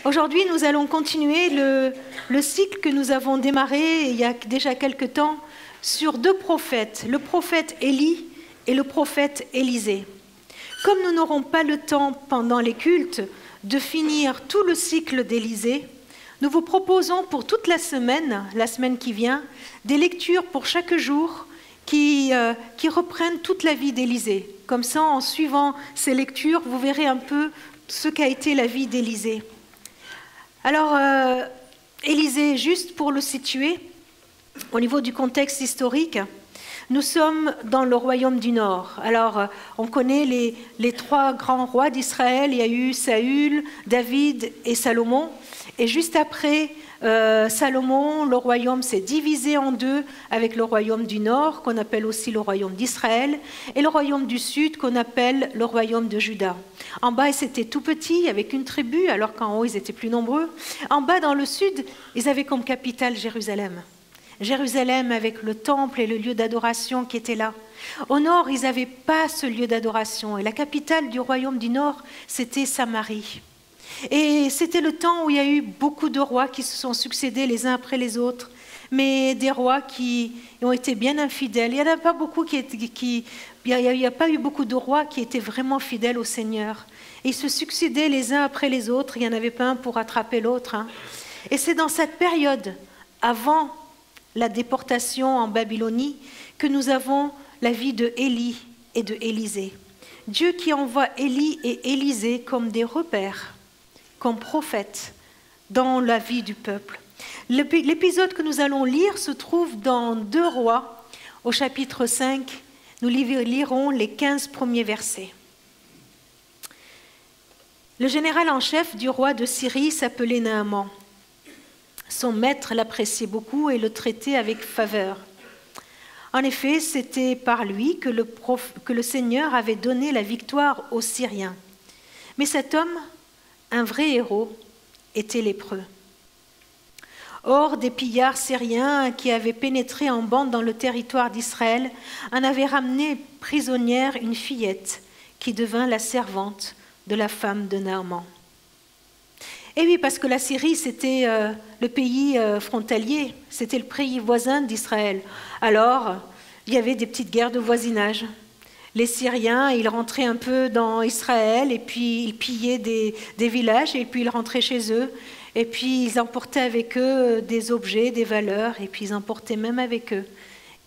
Aujourd'hui, nous allons continuer le cycle que nous avons démarré il y a déjà quelque temps sur deux prophètes, le prophète Élie et le prophète Élisée. Comme nous n'aurons pas le temps pendant les cultes de finir tout le cycle d'Élisée, nous vous proposons pour toute la semaine qui vient, des lectures pour chaque jour qui reprennent toute la vie d'Élisée. Comme ça, en suivant ces lectures, vous verrez un peu ce qu'a été la vie d'Élisée. Alors, Élisée, juste pour le situer, au niveau du contexte historique, nous sommes dans le royaume du Nord. Alors, on connaît les trois grands rois d'Israël. Il y a eu Saül, David et Salomon. Et juste après Salomon, le royaume s'est divisé en deux avec le royaume du Nord, qu'on appelle aussi le royaume d'Israël, et le royaume du Sud, qu'on appelle le royaume de Juda. En bas, c'était tout petit, avec une tribu, alors qu'en haut, ils étaient plus nombreux. En bas, dans le Sud, ils avaient comme capitale Jérusalem. Jérusalem avec le temple et le lieu d'adoration qui était là. Au nord, ils n'avaient pas ce lieu d'adoration. Et la capitale du royaume du Nord, c'était Samarie. Et c'était le temps où il y a eu beaucoup de rois qui se sont succédés les uns après les autres, mais des rois qui ont été bien infidèles. Il n'y en a pas beaucoup il n'y a pas eu beaucoup de rois qui étaient vraiment fidèles au Seigneur. Et ils se succédaient les uns après les autres. Il n'y en avait pas un pour attraper l'autre. Et c'est dans cette période, avant la déportation en Babylonie, que nous avons la vie de Élie et de Élisée. Dieu qui envoie Élie et Élisée comme des repères, comme prophètes dans la vie du peuple. L'épisode que nous allons lire se trouve dans 2 Rois, au chapitre 5. Nous lirons les 15 premiers versets. Le général en chef du roi de Syrie s'appelait Naaman. Son maître l'appréciait beaucoup et le traitait avec faveur. En effet, c'était par lui que le Seigneur avait donné la victoire aux Syriens. Mais cet homme, un vrai héros, était lépreux. Or, des pillards syriens qui avaient pénétré en bande dans le territoire d'Israël en avaient ramené prisonnière une fillette qui devint la servante de la femme de Naaman. Et oui, parce que la Syrie, c'était le pays frontalier, c'était le pays voisin d'Israël. Alors, il y avait des petites guerres de voisinage. Les Syriens, ils rentraient un peu dans Israël et puis ils pillaient des villages et puis ils rentraient chez eux. Et puis ils emportaient avec eux des objets, des valeurs et puis ils emportaient même avec eux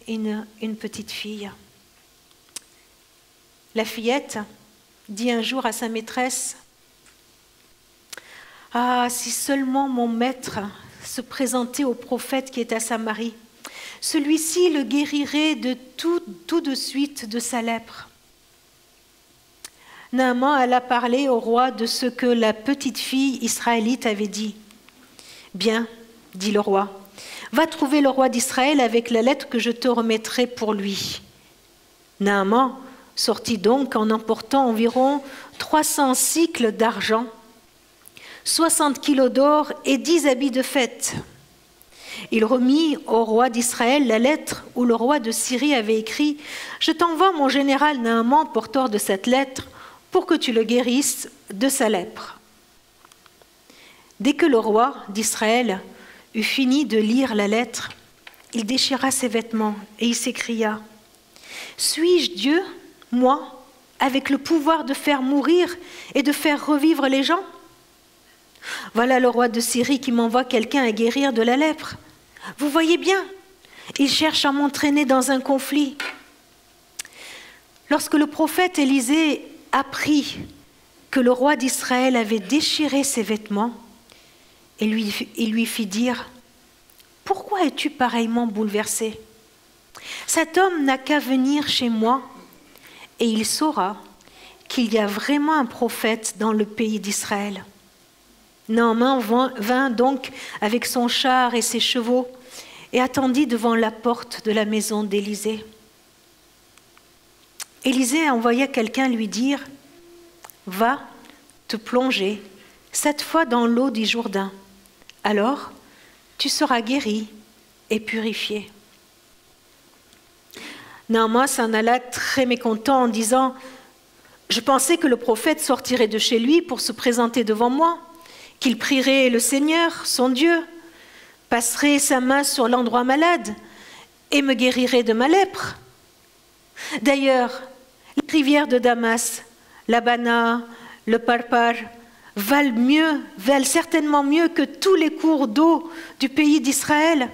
une petite fille. La fillette dit un jour à sa maîtresse: « Ah, si seulement mon maître se présentait au prophète qui est à Samarie, celui-ci le guérirait de tout de suite de sa lèpre. » Naaman alla parler au roi de ce que la petite fille israélite avait dit. « Bien, dit le roi, va trouver le roi d'Israël avec la lettre que je te remettrai pour lui. » Naaman sortit donc en emportant environ 300 cycles d'argent, 60 kilos d'or et 10 habits de fête. Il remit au roi d'Israël la lettre où le roi de Syrie avait écrit « Je t'envoie mon général Naaman, porteur de cette lettre, pour que tu le guérisses de sa lèpre. » Dès que le roi d'Israël eut fini de lire la lettre, il déchira ses vêtements et il s'écria « Suis-je Dieu, moi, avec le pouvoir de faire mourir et de faire revivre les gens ? Voilà le roi de Syrie qui m'envoie quelqu'un à guérir de la lèpre. Vous voyez bien, il cherche à m'entraîner dans un conflit. » Lorsque le prophète Élisée apprit que le roi d'Israël avait déchiré ses vêtements, il lui fit dire « Pourquoi es-tu pareillement bouleversé ? Cet homme n'a qu'à venir chez moi et il saura qu'il y a vraiment un prophète dans le pays d'Israël. » Naaman vint donc avec son char et ses chevaux et attendit devant la porte de la maison d'Élisée. Élisée envoya quelqu'un lui dire « Va te plonger, cette fois dans l'eau du Jourdain. Alors, tu seras guéri et purifié. » Naaman s'en alla très mécontent en disant « Je pensais que le prophète sortirait de chez lui pour se présenter devant moi. qu'il prierait le Seigneur, son Dieu, passerait sa main sur l'endroit malade et me guérirait de ma lèpre. D'ailleurs, les rivières de Damas, l'Abana, le Parpar, valent certainement mieux que tous les cours d'eau du pays d'Israël.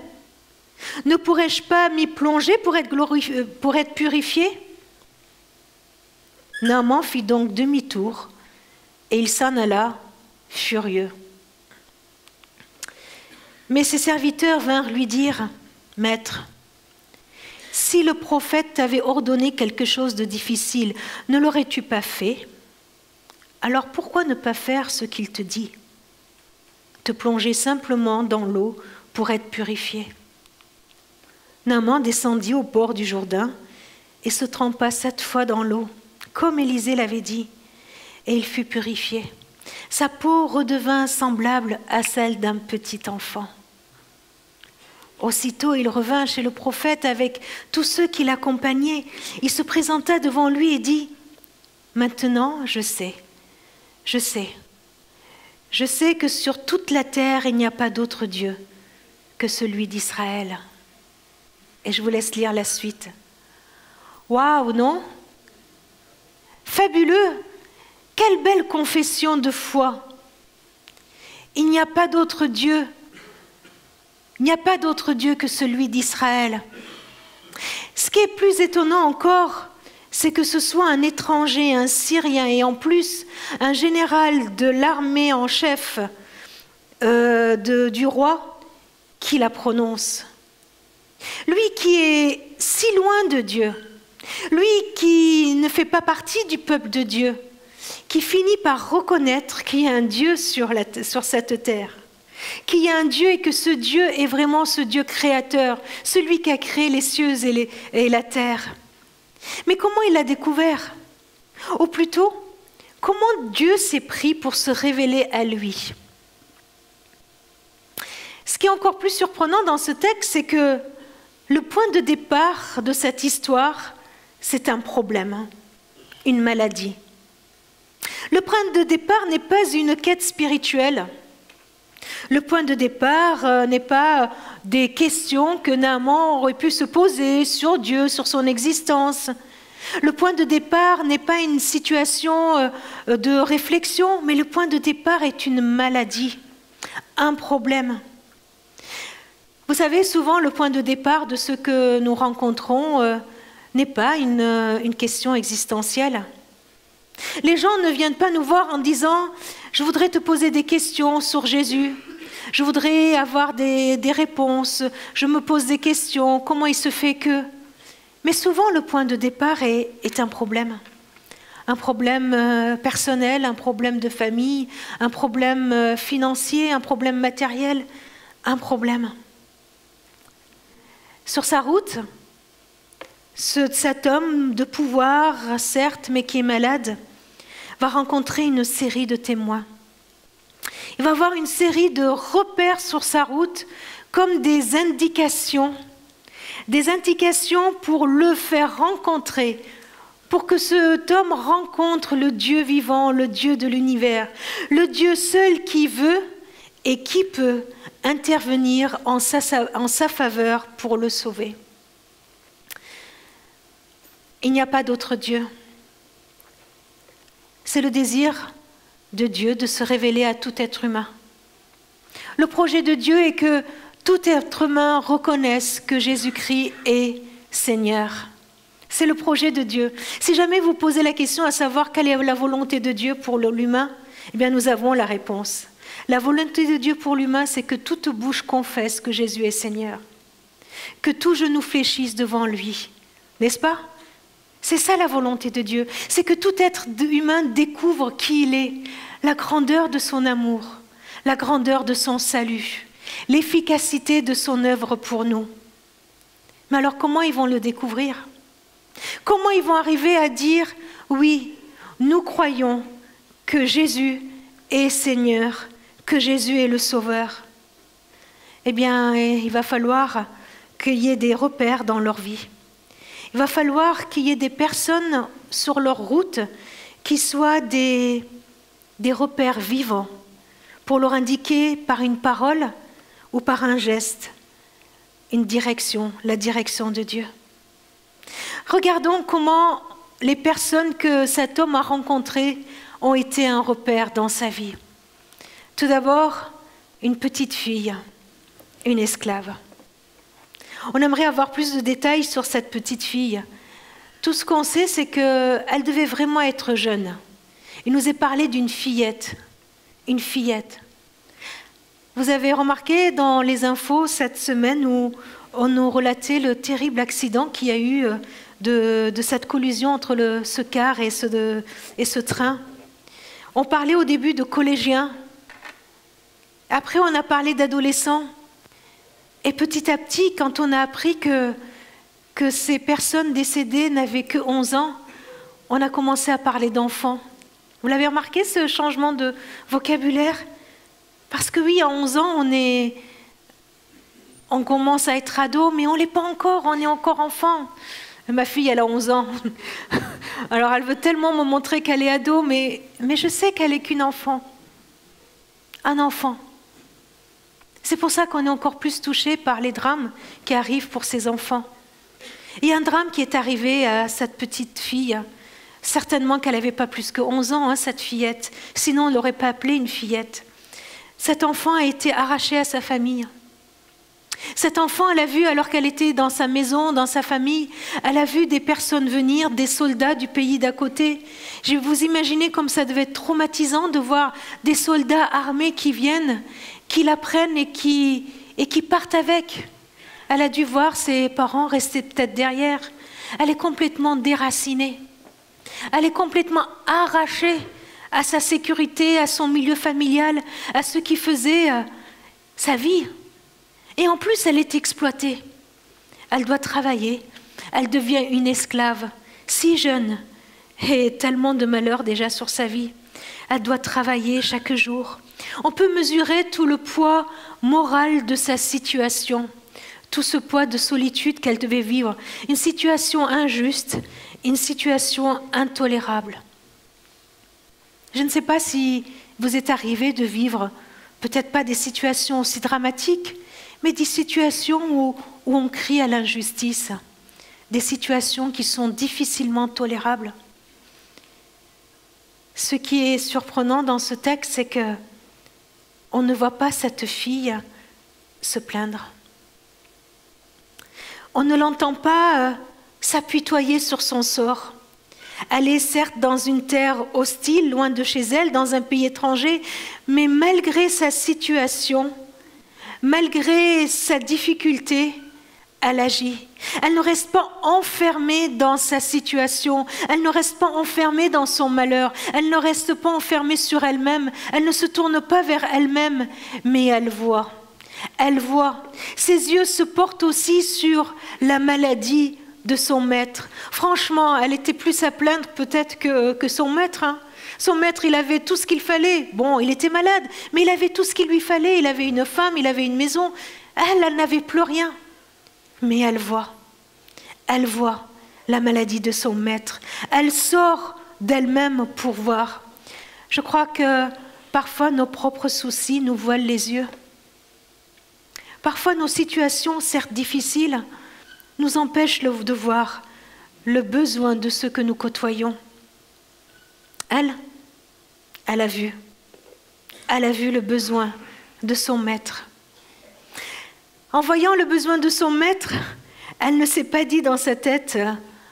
Ne pourrais-je pas m'y plonger pour être purifié? Naaman fit donc demi-tour et il s'en alla furieux. Mais ses serviteurs vinrent lui dire, « Maître, si le prophète t'avait ordonné quelque chose de difficile, ne l'aurais-tu pas fait? Alors pourquoi ne pas faire ce qu'il te dit? Te plonger simplement dans l'eau pour être purifié. » Naaman descendit au bord du Jourdain et se trempa 7 fois dans l'eau, comme Élisée l'avait dit, et il fut purifié. Sa peau redevint semblable à celle d'un petit enfant. Aussitôt, il revint chez le prophète avec tous ceux qui l'accompagnaient. Il se présenta devant lui et dit, « Maintenant, je sais que sur toute la terre, il n'y a pas d'autre Dieu que celui d'Israël. » Et je vous laisse lire la suite. Waouh, non? Fabuleux! Quelle belle confession de foi! Il n'y a pas d'autre Dieu. Il n'y a pas d'autre Dieu que celui d'Israël. Ce qui est plus étonnant encore, c'est que ce soit un étranger, un Syrien, et en plus un général de l'armée en chef du roi qui la prononce. Lui qui est si loin de Dieu, lui qui ne fait pas partie du peuple de Dieu, qui finit par reconnaître qu'il y a un Dieu sur cette terre, qu'il y a un Dieu et que ce Dieu est vraiment ce Dieu créateur, celui qui a créé les cieux et la terre. Mais comment il l'a découvert? Ou plutôt, comment Dieu s'est pris pour se révéler à lui? Ce qui est encore plus surprenant dans ce texte, c'est que le point de départ de cette histoire, c'est un problème, une maladie. Le point de départ n'est pas une quête spirituelle. Le point de départ n'est pas des questions que Naaman aurait pu se poser sur Dieu, sur son existence. Le point de départ n'est pas une situation de réflexion, mais le point de départ est une maladie, un problème. Vous savez, souvent, le point de départ de ce que nous rencontrons n'est pas une question existentielle. Les gens ne viennent pas nous voir en disant « Je voudrais te poser des questions sur Jésus, je voudrais avoir des réponses, je me pose des questions, comment il se fait que… » Mais souvent, le point de départ est un problème personnel, un problème de famille, un problème financier, un problème matériel, un problème. Sur sa route, cet homme de pouvoir, certes, mais qui est malade, va rencontrer une série de témoins. Il va avoir une série de repères sur sa route comme des indications pour le faire rencontrer, pour que cet homme rencontre le Dieu vivant, le Dieu de l'univers, le Dieu seul qui veut et qui peut intervenir en sa faveur pour le sauver. Il n'y a pas d'autre Dieu. C'est le désir de Dieu de se révéler à tout être humain. Le projet de Dieu est que tout être humain reconnaisse que Jésus-Christ est Seigneur. C'est le projet de Dieu. Si jamais vous posez la question à savoir quelle est la volonté de Dieu pour l'humain, eh bien nous avons la réponse. La volonté de Dieu pour l'humain, c'est que toute bouche confesse que Jésus est Seigneur, que tout genou fléchisse devant lui, n'est-ce pas? C'est ça la volonté de Dieu, c'est que tout être humain découvre qui il est, la grandeur de son amour, la grandeur de son salut, l'efficacité de son œuvre pour nous. Mais alors comment ils vont le découvrir? Comment ils vont arriver à dire « Oui, nous croyons que Jésus est Seigneur, que Jésus est le Sauveur ?» Eh bien, il va falloir qu'il y ait des repères dans leur vie. Il va falloir qu'il y ait des personnes sur leur route qui soient des repères vivants pour leur indiquer par une parole ou par un geste une direction, la direction de Dieu. Regardons comment les personnes que cet homme a rencontrées ont été un repère dans sa vie. Tout d'abord, une petite fille, une esclave. On aimerait avoir plus de détails sur cette petite fille. Tout ce qu'on sait, c'est qu'elle devait vraiment être jeune. Il nous est parlé d'une fillette, une fillette. Vous avez remarqué dans les infos cette semaine où on nous relatait le terrible accident qu'il y a eu de cette collision entre ce car et ce train. On parlait au début de collégiens. Après, on a parlé d'adolescents. Et petit à petit, quand on a appris que ces personnes décédées n'avaient que 11 ans, on a commencé à parler d'enfants. Vous l'avez remarqué, ce changement de vocabulaire? Parce que oui, à 11 ans, on commence à être ado, mais on ne l'est pas encore, on est encore enfant. Ma fille, elle a 11 ans. Alors, elle veut tellement me montrer qu'elle est ado, mais je sais qu'elle n'est qu'une enfant. Un enfant. C'est pour ça qu'on est encore plus touché par les drames qui arrivent pour ces enfants. Il y a un drame qui est arrivé à cette petite fille. Certainement qu'elle n'avait pas plus que 11 ans, cette fillette. Sinon, on ne l'aurait pas appelée une fillette. Cet enfant a été arraché à sa famille. Cet enfant, elle a vu, alors qu'elle était dans sa maison, dans sa famille, elle a vu des personnes venir, des soldats du pays d'à côté. Je vous imaginez comme ça devait être traumatisant de voir des soldats armés qui viennent, qui la prennent et qui partent avec. Elle a dû voir ses parents rester peut-être derrière. Elle est complètement déracinée. Elle est complètement arrachée à sa sécurité, à son milieu familial, à ce qui faisait sa vie. Et en plus, elle est exploitée. Elle doit travailler. Elle devient une esclave, si jeune, et tellement de malheur déjà sur sa vie. Elle doit travailler chaque jour. On peut mesurer tout le poids moral de sa situation, tout ce poids de solitude qu'elle devait vivre. Une situation injuste, une situation intolérable. Je ne sais pas si vous êtes arrivé de vivre, peut-être pas des situations aussi dramatiques, mais des situations où on crie à l'injustice, des situations qui sont difficilement tolérables. Ce qui est surprenant dans ce texte, c'est qu'on ne voit pas cette fille se plaindre. On ne l'entend pas s'apitoyer sur son sort. Elle est certes dans une terre hostile, loin de chez elle, dans un pays étranger, mais malgré sa situation, malgré sa difficulté, elle agit. Elle ne reste pas enfermée dans sa situation. Elle ne reste pas enfermée dans son malheur. Elle ne reste pas enfermée sur elle-même. Elle ne se tourne pas vers elle-même, mais elle voit. Elle voit. Ses yeux se portent aussi sur la maladie de son maître. Franchement, elle était plus à plaindre peut-être que son maître. Son maître, il avait tout ce qu'il fallait. Bon, il était malade, mais il avait tout ce qu'il lui fallait. Il avait une femme, il avait une maison. Elle n'avait plus rien. Mais elle voit la maladie de son maître. Elle sort d'elle-même pour voir. Je crois que parfois nos propres soucis nous voilent les yeux. Parfois nos situations, certes difficiles, nous empêchent de voir le besoin de ceux que nous côtoyons. Elle a vu le besoin de son maître. En voyant le besoin de son maître, elle ne s'est pas dit dans sa tête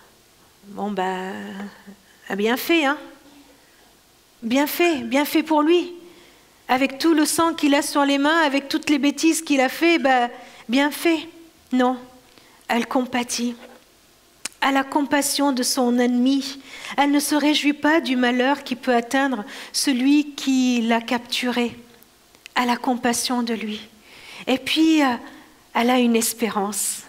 « Bon, bien fait, hein. Bien fait pour lui. Avec tout le sang qu'il a sur les mains, avec toutes les bêtises qu'il a fait, bien fait. » Non, elle compatit. Elle a compassion de son ennemi. Elle ne se réjouit pas du malheur qui peut atteindre celui qui l'a capturé. Elle a compassion de lui. Et puis, elle a une espérance.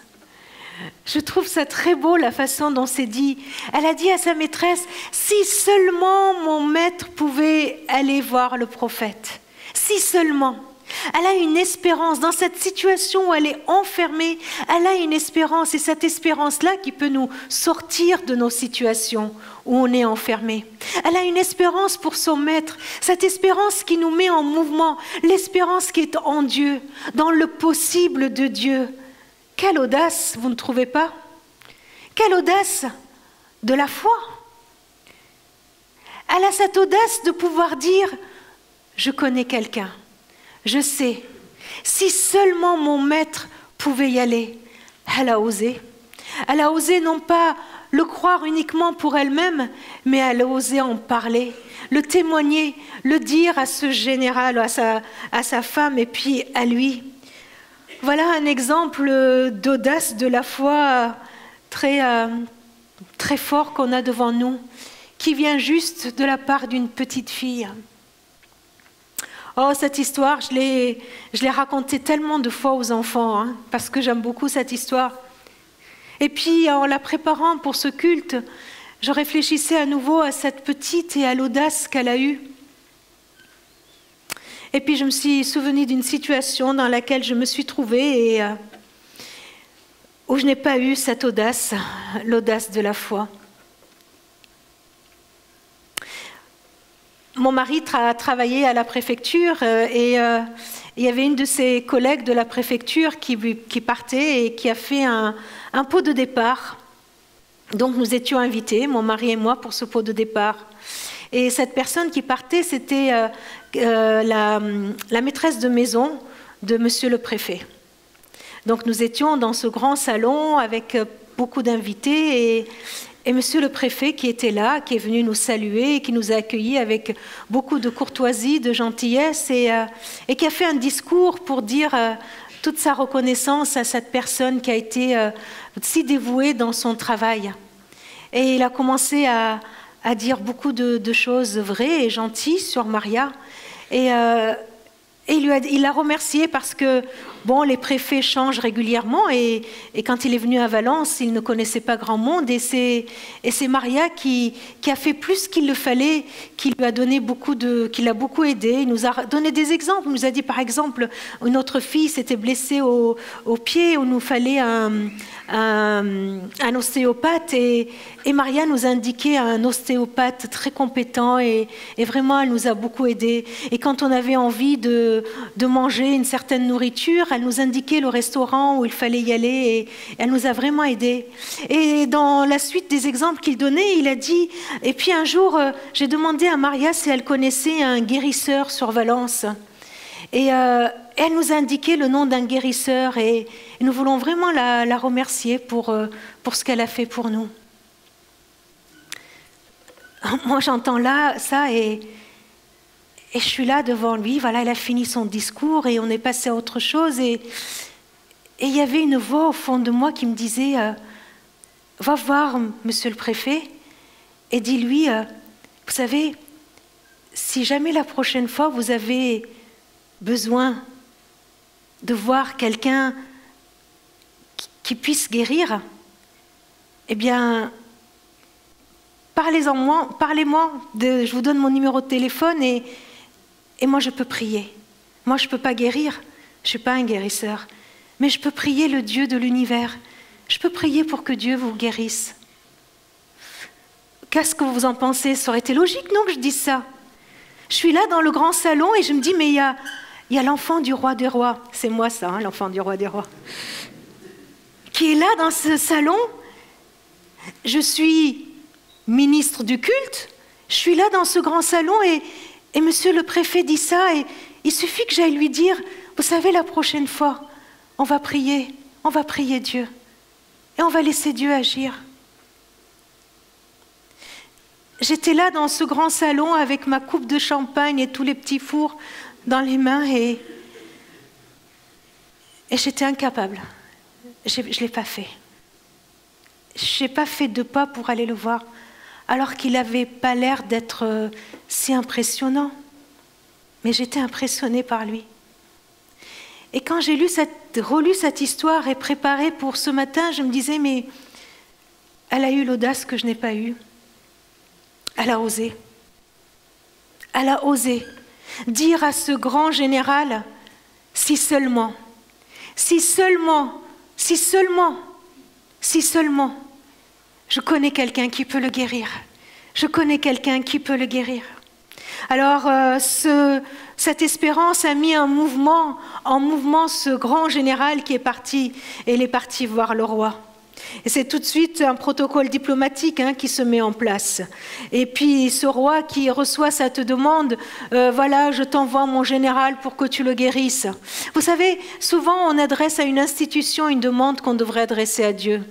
Je trouve ça très beau, la façon dont c'est dit. Elle a dit à sa maîtresse, « Si seulement mon maître pouvait aller voir le prophète. Si seulement. » Elle a une espérance dans cette situation où elle est enfermée. Elle a une espérance et cette espérance-là qui peut nous sortir de nos situations où on est enfermé. Elle a une espérance pour son maître, cette espérance qui nous met en mouvement, l'espérance qui est en Dieu, dans le possible de Dieu. Quelle audace, vous ne trouvez pas? Quelle audace de la foi. Elle a cette audace de pouvoir dire « Je connais quelqu'un, je sais, si seulement mon maître pouvait y aller. » Elle a osé. Elle a osé non pas le croire uniquement pour elle-même, mais elle a osé en parler, le témoigner, le dire à ce général, à sa femme et puis à lui. Voilà un exemple d'audace de la foi très fort qu'on a devant nous, qui vient juste de la part d'une petite fille. Oh, cette histoire, je l'ai racontée tellement de fois aux enfants, hein, parce que j'aime beaucoup cette histoire. Et puis, en la préparant pour ce culte, je réfléchissais à nouveau à cette petite et à l'audace qu'elle a eue. Et puis, je me suis souvenue d'une situation dans laquelle je me suis trouvée et où je n'ai pas eu cette audace, l'audace de la foi. Mon mari travaillait à la préfecture et il y avait une de ses collègues de la préfecture qui partait et qui a fait un pot de départ. Donc nous étions invités, mon mari et moi, pour ce pot de départ. Et cette personne qui partait, c'était la maîtresse de maison de monsieur le préfet. Donc nous étions dans ce grand salon avec beaucoup d'invités et monsieur le préfet qui était là, qui est venu nous saluer, qui nous a accueillis avec beaucoup de courtoisie, de gentillesse et qui a fait un discours pour dire toute sa reconnaissance à cette personne qui a été si dévouée dans son travail. Et il a commencé à dire beaucoup de choses vraies et gentilles sur Maria. Et il l'a remercié parce que, bon, les préfets changent régulièrement et quand il est venu à Valence, il ne connaissait pas grand monde et c'est Maria qui a fait plus qu'il le fallait, qui l'a beaucoup aidé. Il nous a donné des exemples. Il nous a dit, par exemple, une autre fille s'était blessée au pied où il nous fallait un ostéopathe et Maria nous a indiqué un ostéopathe très compétent et vraiment elle nous a beaucoup aidé. Et quand on avait envie de manger une certaine nourriture, elle nous indiquait le restaurant où il fallait y aller et elle nous a vraiment aidés. Et dans la suite des exemples qu'il donnait, il a dit, et puis un jour j'ai demandé à Maria si elle connaissait un guérisseur sur Valence. Et elle nous a indiqué le nom d'un guérisseur et nous voulons vraiment la remercier pour ce qu'elle a fait pour nous. Moi j'entends là ça et je suis là devant lui, voilà, il a fini son discours et on est passé à autre chose et il y avait une voix au fond de moi qui me disait va voir monsieur le préfet et dis-lui, vous savez, si jamais la prochaine fois vous avez besoin de voir quelqu'un qui puisse guérir, eh bien, parlez-moi, je vous donne mon numéro de téléphone et moi je peux prier. Moi je ne peux pas guérir, je ne suis pas un guérisseur, mais je peux prier le Dieu de l'univers. Je peux prier pour que Dieu vous guérisse. Qu'est-ce que vous en pensez? Ça aurait été logique, non, que je dise ça? Je suis là dans le grand salon et je me dis, mais il y a l'enfant du roi des rois. C'est moi ça, hein, l'enfant du roi des rois. Qui est là dans ce salon. Je suis ministre du culte. Je suis là dans ce grand salon et monsieur le préfet dit ça. Et il suffit que j'aille lui dire, vous savez, la prochaine fois, on va prier Dieu. Et on va laisser Dieu agir. J'étais là dans ce grand salon avec ma coupe de champagne et tous les petits fours dans les mains et j'étais incapable. Je ne l'ai pas fait. Je n'ai pas fait de pas pour aller le voir, alors qu'il n'avait pas l'air d'être si impressionnant. Mais j'étais impressionnée par lui. Et quand j'ai relu cette histoire et préparé pour ce matin, je me disais, mais elle a eu l'audace que je n'ai pas eue. Elle a osé. Elle a osé dire à ce grand général si seulement, si seulement, si seulement, si seulement, je connais quelqu'un qui peut le guérir. Je connais quelqu'un qui peut le guérir. Alors, cette espérance a mis en mouvement ce grand général qui est parti, et il est parti voir le roi. Et c'est tout de suite un protocole diplomatique qui se met en place. Et puis ce roi qui reçoit cette demande, voilà, je t'envoie mon général pour que tu le guérisses. Vous savez, souvent on adresse à une institution une demande qu'on devrait adresser à Dieu.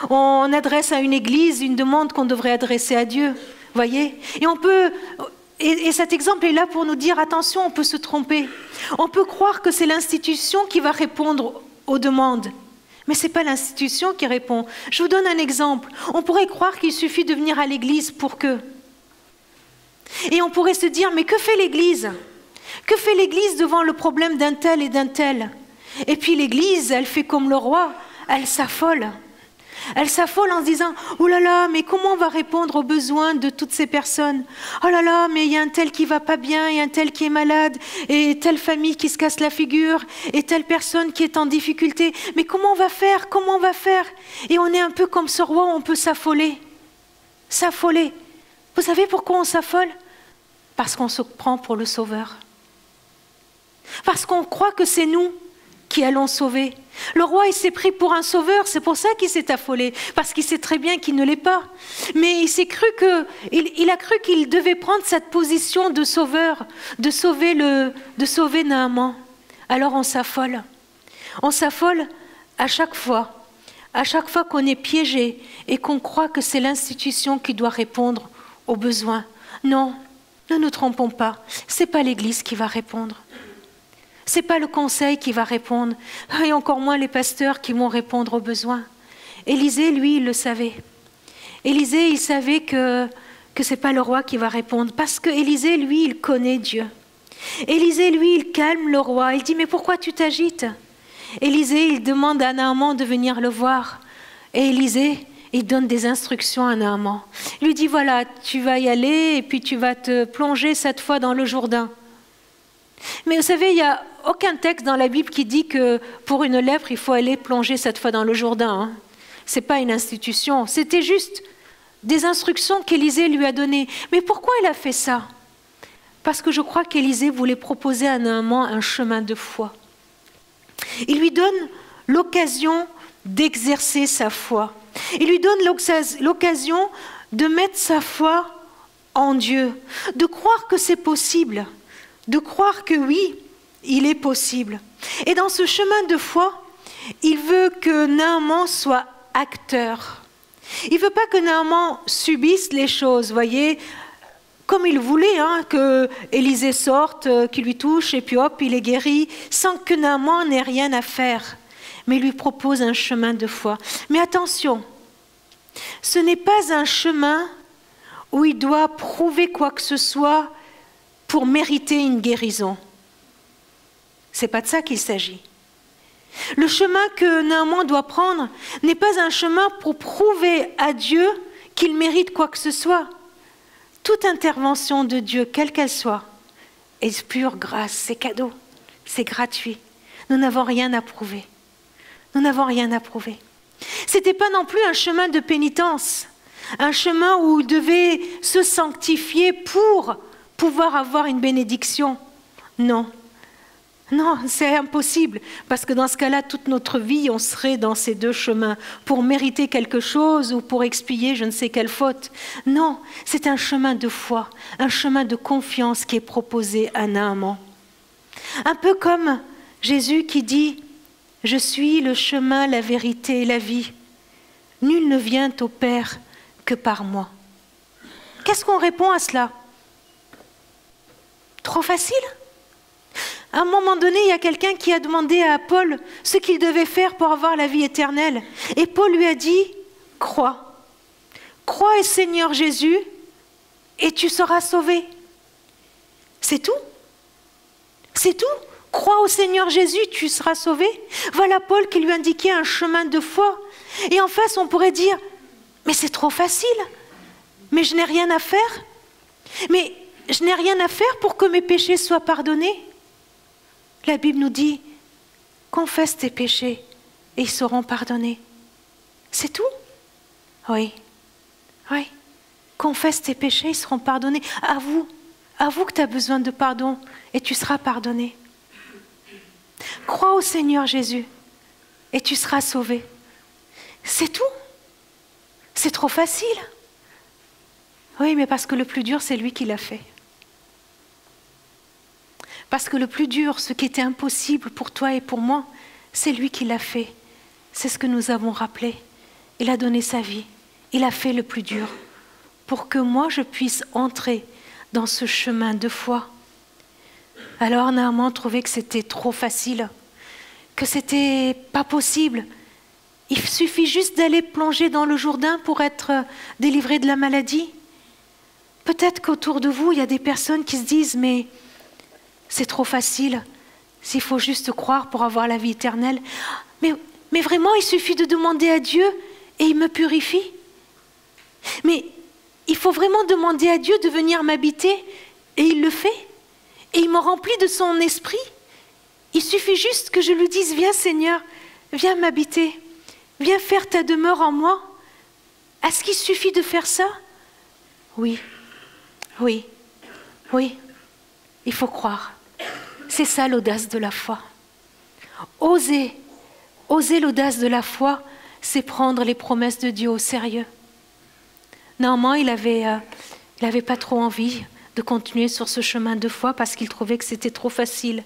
On adresse à une église une demande qu'on devrait adresser à Dieu. Voyez ? Et on peut... Et cet exemple est là pour nous dire, attention, on peut se tromper. On peut croire que c'est l'institution qui va répondre aux demandes. Mais ce n'est pas l'institution qui répond. Je vous donne un exemple. On pourrait croire qu'il suffit de venir à l'église pour que... Et on pourrait se dire, mais que fait l'église ? Que fait l'église devant le problème d'un tel et d'un tel ? Et puis l'église, elle fait comme le roi, elle s'affole. Elle s'affole en se disant « Oh là là, mais comment on va répondre aux besoins de toutes ces personnes ? Oh là là, mais il y a un tel qui va pas bien, il y a un tel qui est malade, et telle famille qui se casse la figure, et telle personne qui est en difficulté. Mais comment on va faire ? Comment on va faire ?» Et on est un peu comme ce roi, on peut s'affoler. S'affoler. Vous savez pourquoi on s'affole ? Parce qu'on se prend pour le sauveur. Parce qu'on croit que c'est nous qui allons sauver. Le roi, il s'est pris pour un sauveur, c'est pour ça qu'il s'est affolé, parce qu'il sait très bien qu'il ne l'est pas. Mais il a cru qu'il devait prendre cette position de sauveur, de sauver Naaman. Alors on s'affole. On s'affole à chaque fois qu'on est piégé et qu'on croit que c'est l'institution qui doit répondre aux besoins. Non, ne nous trompons pas, ce n'est pas l'Église qui va répondre. Ce n'est pas le conseil qui va répondre, et encore moins les pasteurs qui vont répondre aux besoins. Élisée, lui, il le savait. Élisée, il savait que ce n'est pas le roi qui va répondre, parce que Élisée, lui, il connaît Dieu. Élisée, lui, il calme le roi. Il dit, mais pourquoi tu t'agites ? Élisée, il demande à Naaman de venir le voir. Et Élisée, il donne des instructions à Naaman. Il lui dit, voilà, tu vas y aller, et puis tu vas te plonger cette fois dans le Jourdain. Mais vous savez, il n'y a aucun texte dans la Bible qui dit que pour une lèpre, il faut aller plonger cette fois dans le Jourdain. Ce n'est pas une institution, c'était juste des instructions qu'Élisée lui a données. Mais pourquoi il a fait ça ? Parce que je crois qu'Élisée voulait proposer à Naaman un chemin de foi. Il lui donne l'occasion d'exercer sa foi. Il lui donne l'occasion de mettre sa foi en Dieu, de croire que c'est possible. De croire que oui, il est possible. Et dans ce chemin de foi, il veut que Naaman soit acteur. Il ne veut pas que Naaman subisse les choses, voyez, comme il voulait, que Élisée sorte, qu'il lui touche, et puis hop, il est guéri, sans que Naaman n'ait rien à faire. Mais il lui propose un chemin de foi. Mais attention, ce n'est pas un chemin où il doit prouver quoi que ce soit pour mériter une guérison. Ce n'est pas de ça qu'il s'agit. Le chemin que Naaman doit prendre n'est pas un chemin pour prouver à Dieu qu'il mérite quoi que ce soit. Toute intervention de Dieu, quelle qu'elle soit, est pure grâce, c'est cadeau, c'est gratuit. Nous n'avons rien à prouver. Nous n'avons rien à prouver. Ce n'était pas non plus un chemin de pénitence, un chemin où il devait se sanctifier pour pouvoir avoir une bénédiction. Non, non, c'est impossible, parce que dans ce cas-là, toute notre vie, on serait dans ces deux chemins, pour mériter quelque chose ou pour expier je ne sais quelle faute. Non, c'est un chemin de foi, un chemin de confiance qui est proposé à Naaman. Un peu comme Jésus qui dit « Je suis le chemin, la vérité et la vie. Nul ne vient au Père que par moi. » Qu'est-ce qu'on répond à cela ? Trop facile ? À un moment donné, il y a quelqu'un qui a demandé à Paul ce qu'il devait faire pour avoir la vie éternelle. Et Paul lui a dit, crois. Crois au Seigneur Jésus et tu seras sauvé. C'est tout. C'est tout. Crois au Seigneur Jésus, tu seras sauvé. Voilà Paul qui lui indiquait un chemin de foi. Et en face, on pourrait dire, mais c'est trop facile. Mais je n'ai rien à faire. Mais je n'ai rien à faire pour que mes péchés soient pardonnés. La Bible nous dit, confesse tes péchés et ils seront pardonnés. C'est tout? Oui. Oui. Confesse tes péchés, ils seront pardonnés. Avoue que tu as besoin de pardon et tu seras pardonné. Crois au Seigneur Jésus et tu seras sauvé. C'est tout. C'est trop facile. Oui, mais parce que le plus dur, c'est lui qui l'a fait. Parce que le plus dur, ce qui était impossible pour toi et pour moi, c'est lui qui l'a fait. C'est ce que nous avons rappelé. Il a donné sa vie. Il a fait le plus dur pour que moi, je puisse entrer dans ce chemin de foi. Alors Naaman trouvait que c'était trop facile, que c'était pas possible. Il suffit juste d'aller plonger dans le Jourdain pour être délivré de la maladie. Peut-être qu'autour de vous, il y a des personnes qui se disent « mais c'est trop facile, s'il faut juste croire pour avoir la vie éternelle. » Mais vraiment, il suffit de demander à Dieu et il me purifie. Mais il faut vraiment demander à Dieu de venir m'habiter et il le fait. Et il me remplit de son esprit. Il suffit juste que je lui dise « Viens Seigneur, viens m'habiter, viens faire ta demeure en moi. » Est-ce qu'il suffit de faire ça? Oui, oui, oui, il faut croire. C'est ça l'audace de la foi. Oser l'audace de la foi, c'est prendre les promesses de Dieu au sérieux. Naaman, il avait pas trop envie de continuer sur ce chemin de foi parce qu'il trouvait que c'était trop facile.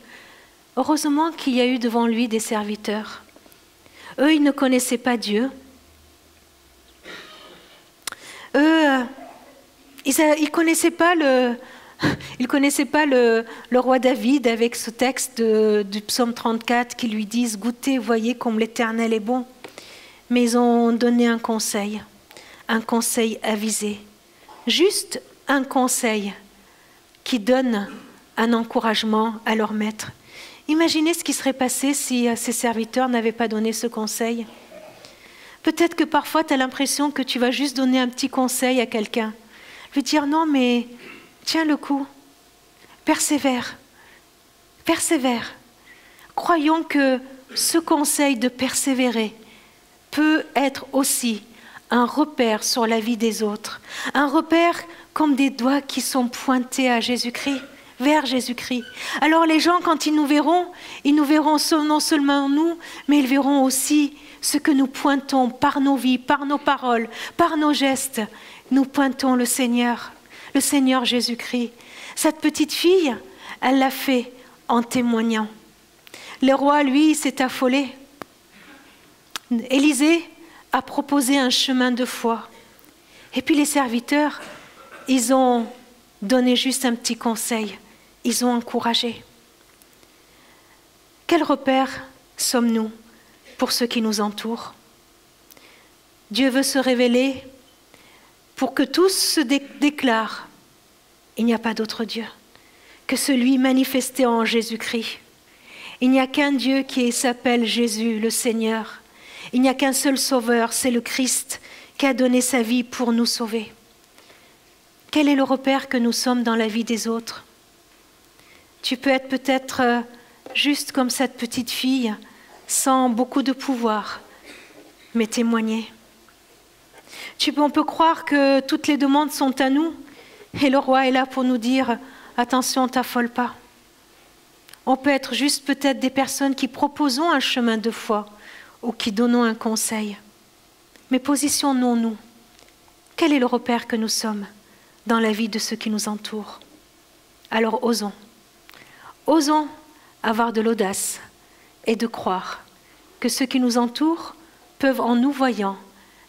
Heureusement qu'il y a eu devant lui des serviteurs. Eux, ils ne connaissaient pas Dieu. Eux, ils ne connaissaient pas le roi David avec ce texte du psaume 34 qui lui disent « Goûtez, voyez comme l'Éternel est bon ». Mais ils ont donné un conseil avisé. Juste un conseil qui donne un encouragement à leur maître. Imaginez ce qui serait passé si ces serviteurs n'avaient pas donné ce conseil. Peut-être que parfois tu as l'impression que tu vas juste donner un petit conseil à quelqu'un. Lui dire non mais tiens le coup, persévère, persévère. Croyons que ce conseil de persévérer peut être aussi un repère sur la vie des autres. Un repère comme des doigts qui sont pointés à Jésus-Christ, vers Jésus-Christ. Alors les gens, quand ils nous verront non seulement nous, mais ils verront aussi ce que nous pointons par nos vies, par nos paroles, par nos gestes. Nous pointons le Seigneur Jésus-Christ. Cette petite fille, elle l'a fait en témoignant. Le roi, lui, s'est affolé. Élisée a proposé un chemin de foi. Et puis les serviteurs, ils ont donné juste un petit conseil. Ils ont encouragé. Quel repère sommes-nous pour ceux qui nous entourent? Dieu veut se révéler pour que tous se déclarent. Il n'y a pas d'autre Dieu que celui manifesté en Jésus-Christ. Il n'y a qu'un Dieu qui s'appelle Jésus, le Seigneur. Il n'y a qu'un seul Sauveur, c'est le Christ qui a donné sa vie pour nous sauver. Quel est le repère que nous sommes dans la vie des autres? Tu peux être peut-être juste comme cette petite fille, sans beaucoup de pouvoir, mais témoigner. On peut croire que toutes les demandes sont à nous, et le roi est là pour nous dire « Attention, t'affole pas ». On peut être juste peut-être des personnes qui proposons un chemin de foi ou qui donnons un conseil. Mais positionnons-nous. Quel est le repère que nous sommes dans la vie de ceux qui nous entourent? Alors osons. Osons avoir de l'audace et de croire que ceux qui nous entourent peuvent, en nous voyant,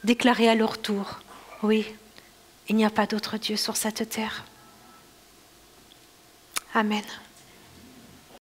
déclarer à leur tour « Oui, il n'y a pas d'autre Dieu sur cette terre. » Amen.